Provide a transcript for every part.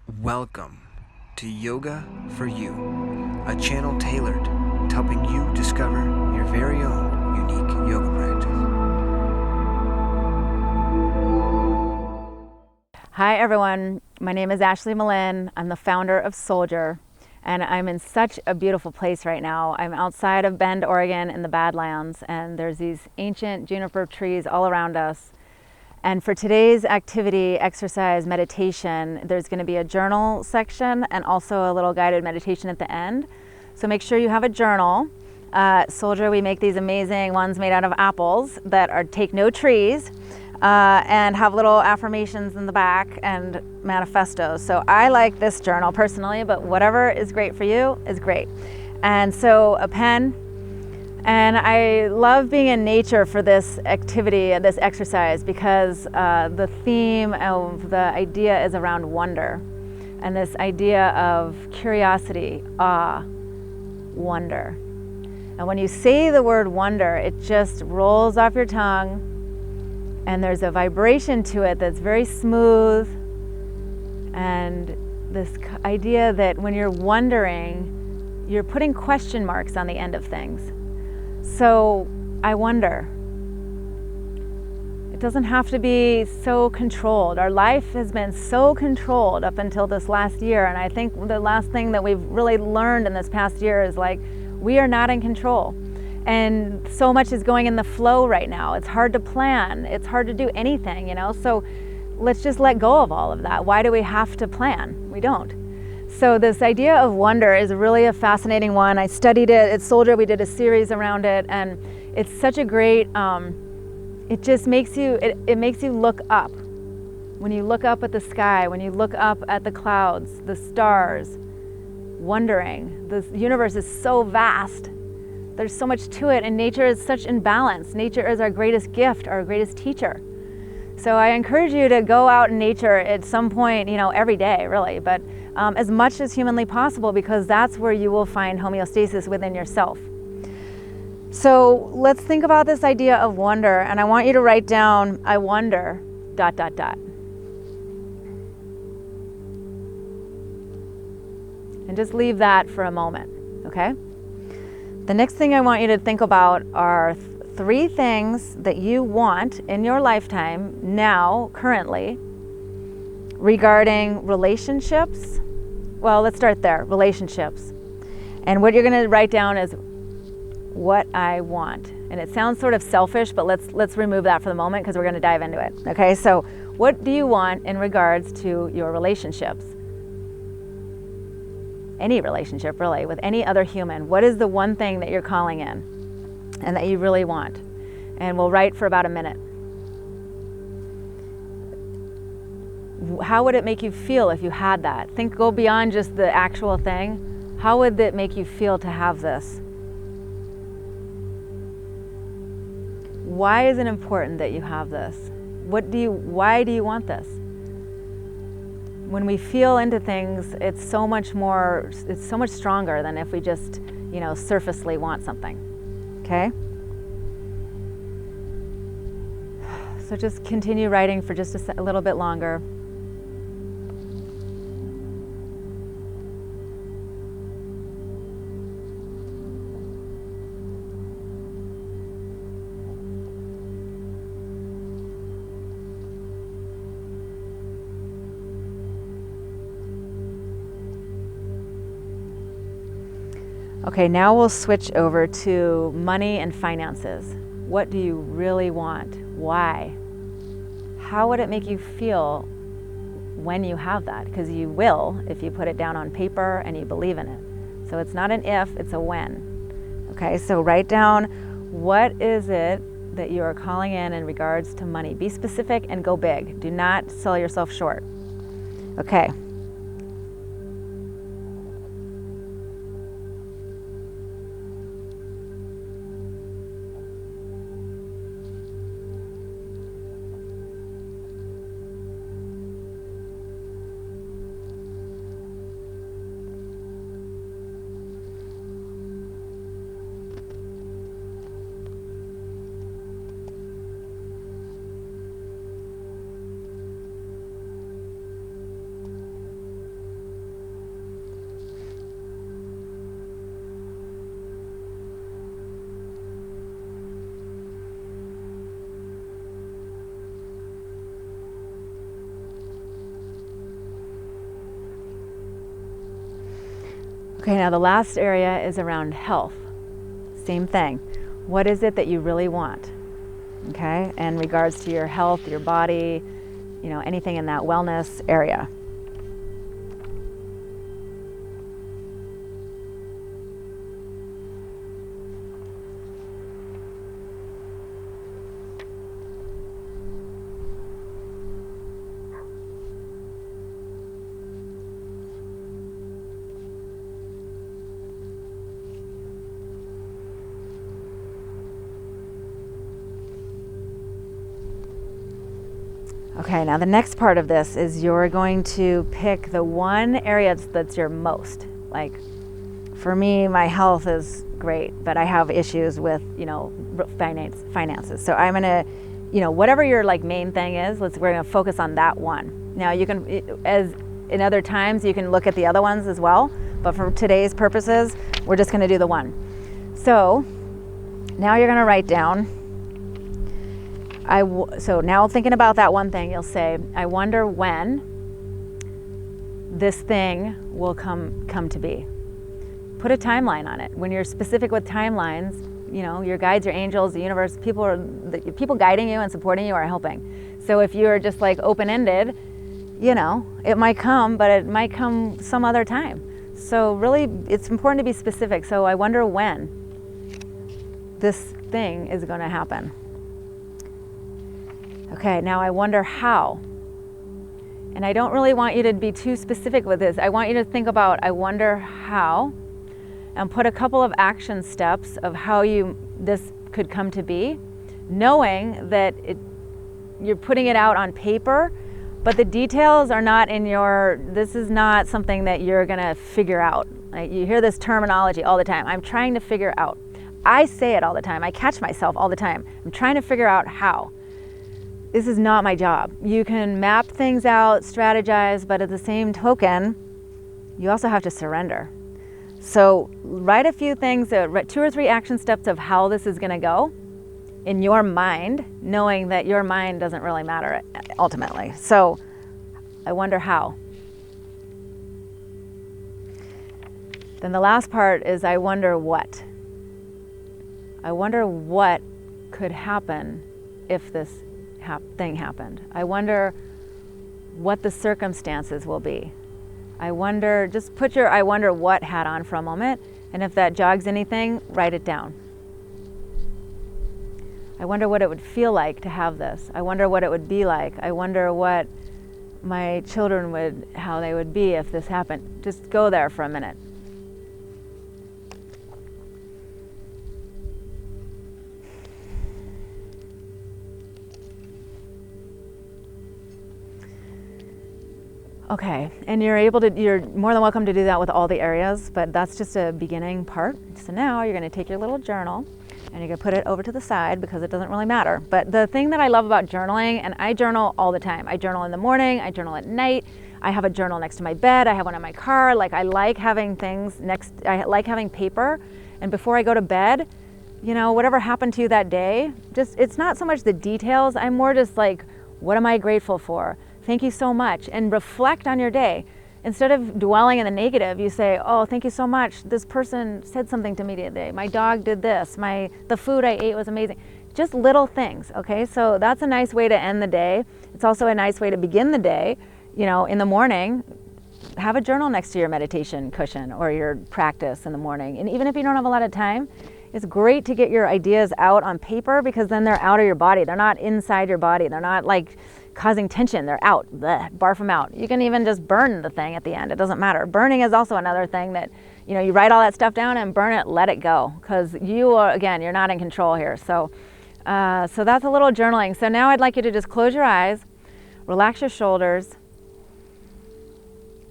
Welcome to Yoga for You, a channel tailored to helping you discover your very own unique yoga practice. Hi everyone, my name is Ashley Melin. I'm the founder of Soldier, and I'm in such a beautiful place right now. I'm outside of Bend, Oregon in the Badlands, and there's these ancient juniper trees all around us. And for today's activity, exercise, meditation, there's going to be a journal section and also a little guided meditation at the end. So make sure you have a journal. Soldier, we make these amazing ones made out of apples that take no trees and have little affirmations in the back and manifestos. So I like this journal personally, but whatever is great for you is great. And so a pen. And I love being in nature for this activity, this exercise, because the theme of the idea is around wonder. And this idea of curiosity, awe, wonder. And when you say the word wonder, it just rolls off your tongue, and there's a vibration to it that's very smooth. And this idea that when you're wondering, you're putting question marks on the end of things. So I wonder. It doesn't have to be so controlled. Our life has been so controlled up until this last year, and I think the last thing that we've really learned in this past year is we are not in control. And so much is going in the flow right now. It's hard to plan. It's hard to do anything, So let's just let go of all of that. Why do we have to plan? We don't. So this idea of wonder is really a fascinating one. I studied it at Soldier. We did a series around it, and it's such a great, it just makes you, it makes you look up. When you look up at the sky, when you look up at the clouds, the stars, wondering. The universe is so vast. There's so much to it, and nature is such imbalance. Nature is our greatest gift, our greatest teacher. So I encourage you to go out in nature at some point, every day really, but as much as humanly possible, because that's where you will find homeostasis within yourself. So let's think about this idea of wonder, and I want you to write down, I wonder, ... And just leave that for a moment, okay? The next thing I want you to think about are 3 things that you want in your lifetime now, currently, regarding relationships. Well, let's start there, relationships. And what you're gonna write down is what I want. And it sounds sort of selfish, but let's remove that for the moment because we're gonna dive into it, okay? So what do you want in regards to your relationships? Any relationship, really, with any other human. What is the one thing that you're calling in and that you really want? And we'll write for about a minute. How would it make you feel if you had that? Go beyond just the actual thing. How would it make you feel to have this? Why is it important that you have this? Why do you want this? When we feel into things, it's so much stronger than if we just, surfacely want something, okay? So just continue writing for just a little bit longer. Okay, now we'll switch over to money and finances. What do you really want? Why? How would it make you feel when you have that? Because you will if you put it down on paper and you believe in it. So it's not an if, it's a when. Okay, so write down, what is it that you are calling in regards to money? Be specific and go big. Do not sell yourself short. Okay. Okay, now the last area is around health. Same thing. What is it that you really want? Okay, in regards to your health, your body, anything in that wellness area. Okay, now the next part of this is you're going to pick the one area that's your most. Like, for me, my health is great, but I have issues with, finances. So I'm gonna, whatever your like main thing is, we're gonna focus on that one. Now you can, as in other times, you can look at the other ones as well, but for today's purposes, we're just gonna do the one. So now you're gonna write down, so now thinking about that one thing, you'll say, I wonder when this thing will come to be. Put a timeline on it. When you're specific with timelines, your guides, your angels, the universe, people guiding you and supporting you are helping. So if you're just like open-ended, it might come, but it might come some other time. So really, it's important to be specific. So I wonder when this thing is going to happen. Okay, now I wonder how. And I don't really want you to be too specific with this. I want you to think about, I wonder how, and put a couple of action steps of how this could come to be, knowing that you're putting it out on paper, but the details are not this is not something that you're gonna figure out. Like, you hear this terminology all the time. I'm trying to figure out. I say it all the time. I catch myself all the time. I'm trying to figure out how. This is not my job. You can map things out, strategize, but at the same token, you also have to surrender. So write a few things, 2 or 3 action steps of how this is gonna go in your mind, knowing that your mind doesn't really matter ultimately. So I wonder how. Then the last part is I wonder what. I wonder what could happen if this thing happened. I wonder what the circumstances will be. I wonder, just put your I wonder what hat on for a moment, and if that jogs anything, write it down. I wonder what it would feel like to have this. I wonder what it would be like. I wonder what my children how they would be if this happened. Just go there for a minute. Okay, and you're more than welcome to do that with all the areas, but that's just a beginning part. So now you're gonna take your little journal and you're gonna put it over to the side because it doesn't really matter. But the thing that I love about journaling, and I journal all the time. I journal in the morning, I journal at night, I have a journal next to my bed, I have one in my car. Like, I like having things I like having paper, and before I go to bed, whatever happened to you that day, it's not so much the details, I'm more just like, what am I grateful for? Thank you so much, and reflect on your day. Instead of dwelling in the negative, you say, oh, thank you so much. This person said something to me today. My dog did this. The food I ate was amazing. Just little things, okay? So that's a nice way to end the day. It's also a nice way to begin the day. In the morning, have a journal next to your meditation cushion or your practice in the morning. And even if you don't have a lot of time, it's great to get your ideas out on paper, because then they're out of your body. They're not inside your body. They're not like causing tension. They're out. Blech, barf them out. You can even just burn the thing at the end. It doesn't matter. Burning is also another thing that, you write all that stuff down and burn it, let it go, because you're not in control here. So that's a little journaling. So now I'd like you to just close your eyes, relax your shoulders,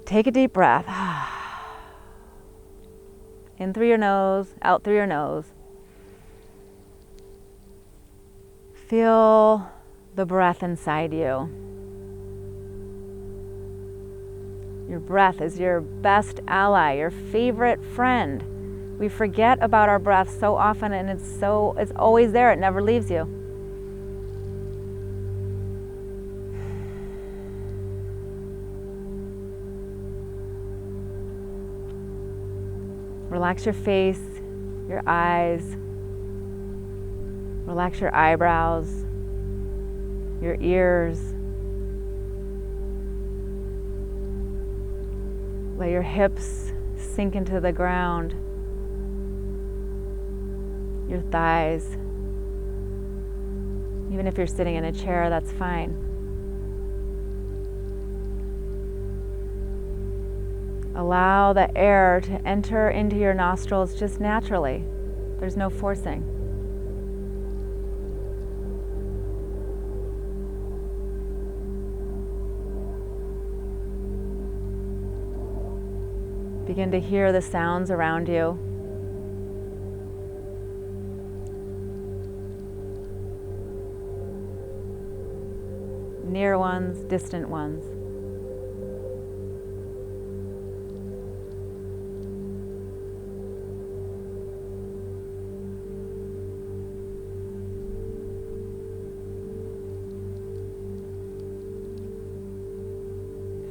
take a deep breath. In through your nose, out through your nose. Feel the breath inside you. Your breath is your best ally, your favorite friend. We forget about our breath so often, and it's always there. It never leaves you. Relax your face, your eyes, relax your eyebrows, your ears. Let your hips sink into the ground, your thighs. Even if you're sitting in a chair, that's fine. Allow the air to enter into your nostrils just naturally. There's no forcing. Begin to hear the sounds around you. Near ones, distant ones.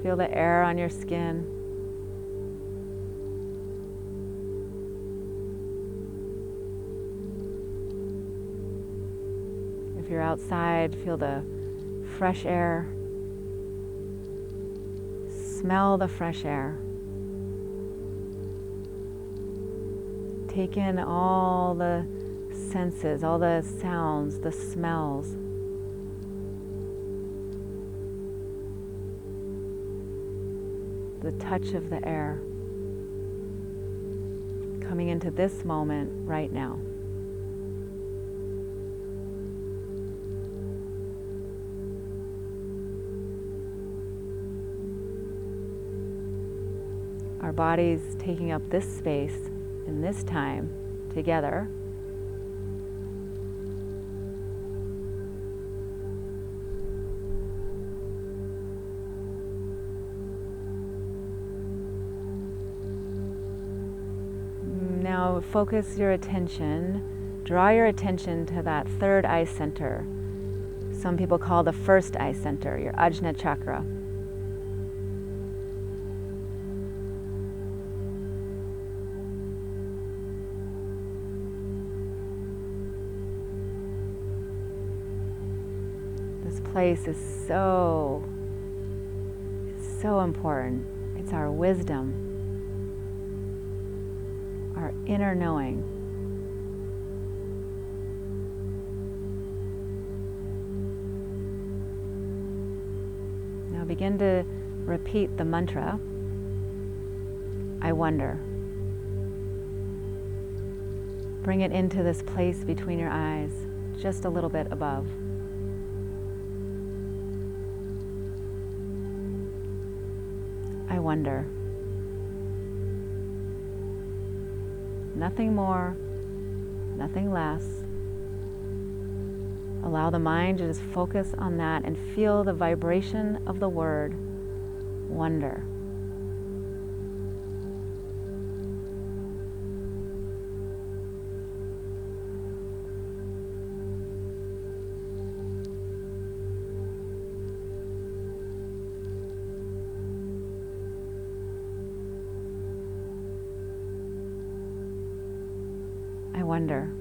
Feel the air on your skin. If you're outside, feel the fresh air. Smell the fresh air. Take in all the senses, all the sounds, the smells. The touch of the air coming into this moment right now. Our bodies taking up this space in this time together. Now focus your attention, draw your attention to that third eye center. Some people call the first eye center, your Ajna chakra. This place is so important. It's our wisdom, our inner knowing. Now begin to repeat the mantra, I wonder. Bring it into this place between your eyes, just a little bit above. I wonder. Nothing more, nothing less. Allow the mind to just focus on that and feel the vibration of the word wonder. I wonder.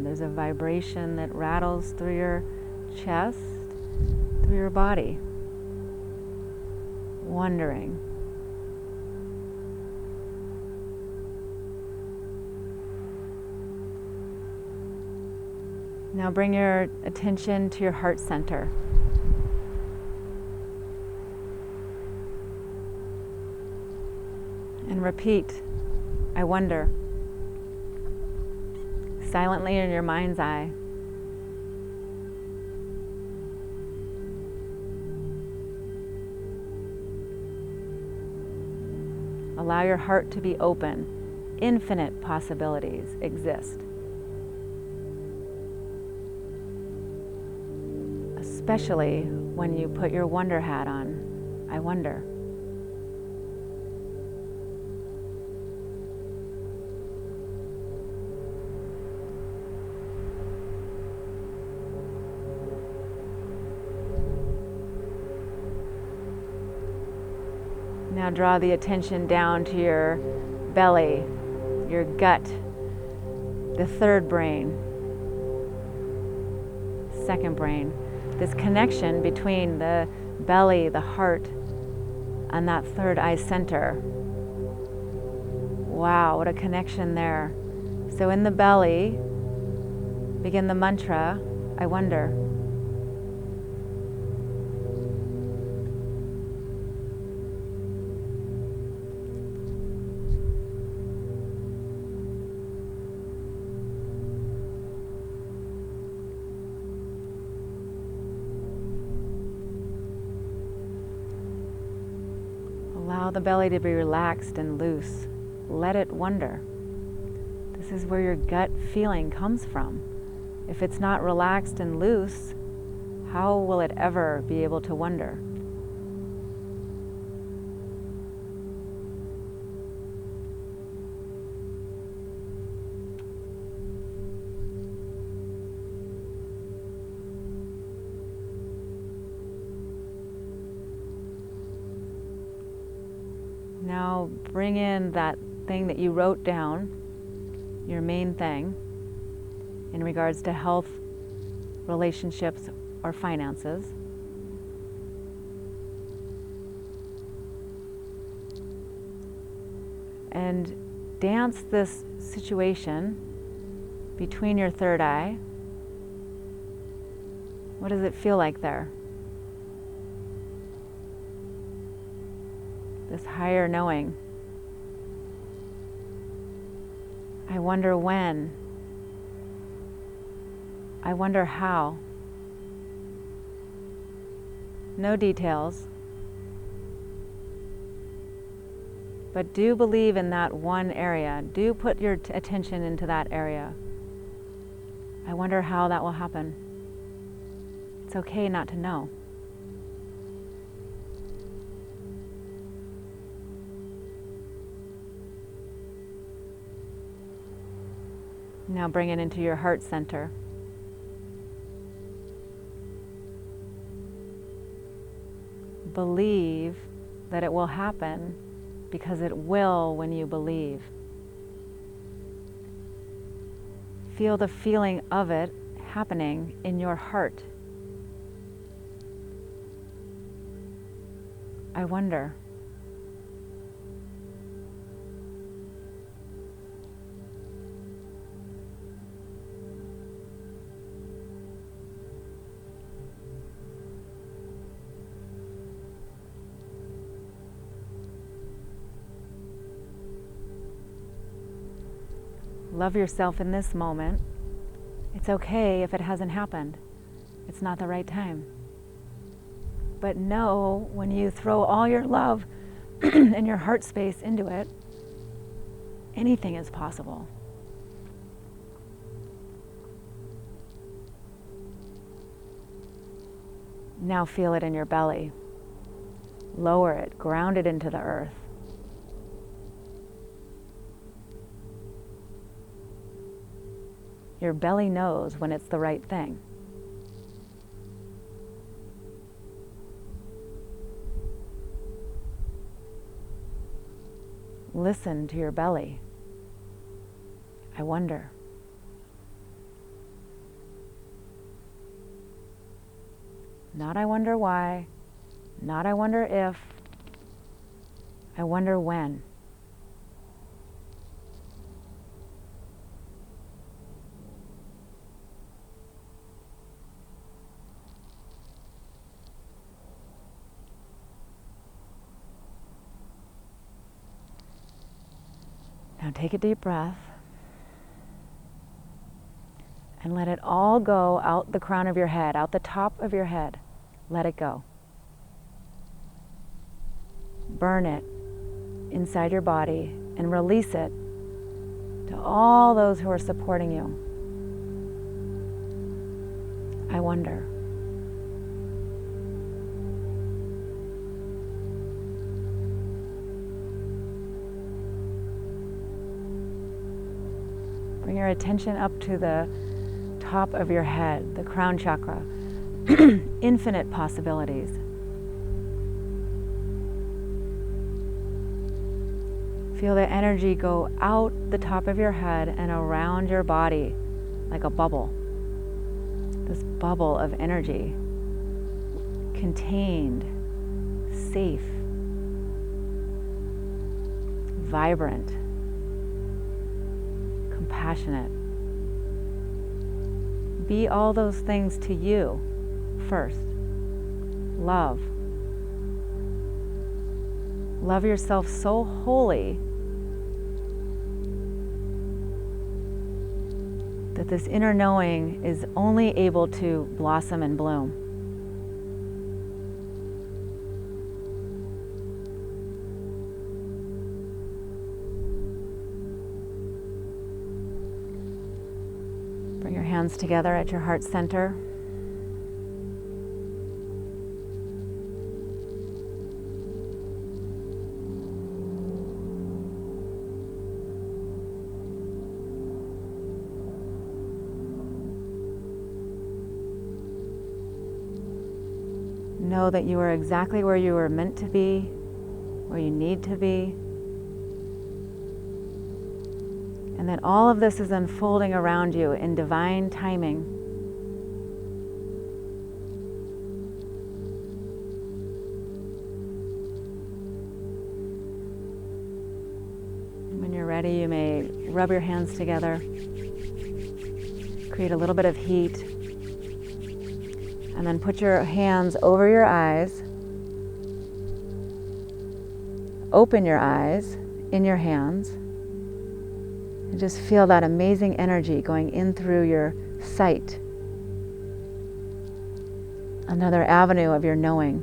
There's a vibration that rattles through your chest, through your body. Wondering. Now bring your attention to your heart center. And repeat, I wonder, silently in your mind's eye. Allow your heart to be open. Infinite possibilities exist. Especially when you put your wonder hat on. I wonder. Now draw the attention down to your belly, your gut, the third brain, second brain. This connection between the belly, the heart, and that third eye center. Wow, what a connection there. So in the belly, begin the mantra, I wonder. Allow the belly to be relaxed and loose. Let it wonder. This is where your gut feeling comes from. If it's not relaxed and loose, how will it ever be able to wonder? Now bring in that thing that you wrote down, your main thing, in regards to health, relationships, or finances. And dance this situation between your third eye. What does it feel like there? This higher knowing. I wonder when. I wonder how. No details. But do believe in that one area. Do put your attention into that area. I wonder how that will happen. It's okay not to know. Now bring it into your heart center. Believe that it will happen because it will when you believe. Feel the feeling of it happening in your heart. I wonder. Love yourself in this moment. It's okay if it hasn't happened. It's not the right time. But know when you throw all your love and your heart space into it, anything is possible. Now feel it in your belly. Lower it, ground it into the earth. Your belly knows when it's the right thing. Listen to your belly. I wonder. Not I wonder why, not I wonder if, I wonder when. Now take a deep breath and let it all go out the crown of your head, out the top of your head. Let it go. Burn it inside your body and release it to all those who are supporting you. I wonder. Bring your attention up to the top of your head, the crown chakra. Infinite possibilities. Feel the energy go out the top of your head and around your body like a bubble. This bubble of energy, contained, safe, vibrant, compassionate. Be all those things to you first. Love. Love yourself so wholly that this inner knowing is only able to blossom and bloom. Bring your hands together at your heart center. Know that you are exactly where you were meant to be, where you need to be. And that all of this is unfolding around you in divine timing. When you're ready, you may rub your hands together, create a little bit of heat, and then put your hands over your eyes. Open your eyes in your hands. And just feel that amazing energy going in through your sight. Another avenue of your knowing.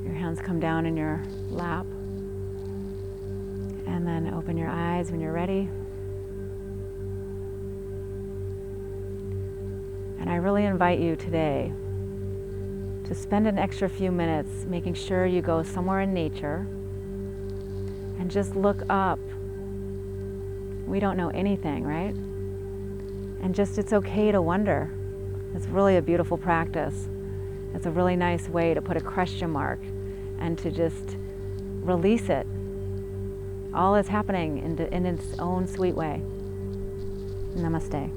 Your hands come down in your lap. And then open your eyes when you're ready. And I really invite you today to spend an extra few minutes making sure you go somewhere in nature and just look up. We don't know anything, right? And just, it's okay to wonder. It's really a beautiful practice. It's a really nice way to put a question mark and to just release it. All is happening in its own sweet way. Namaste.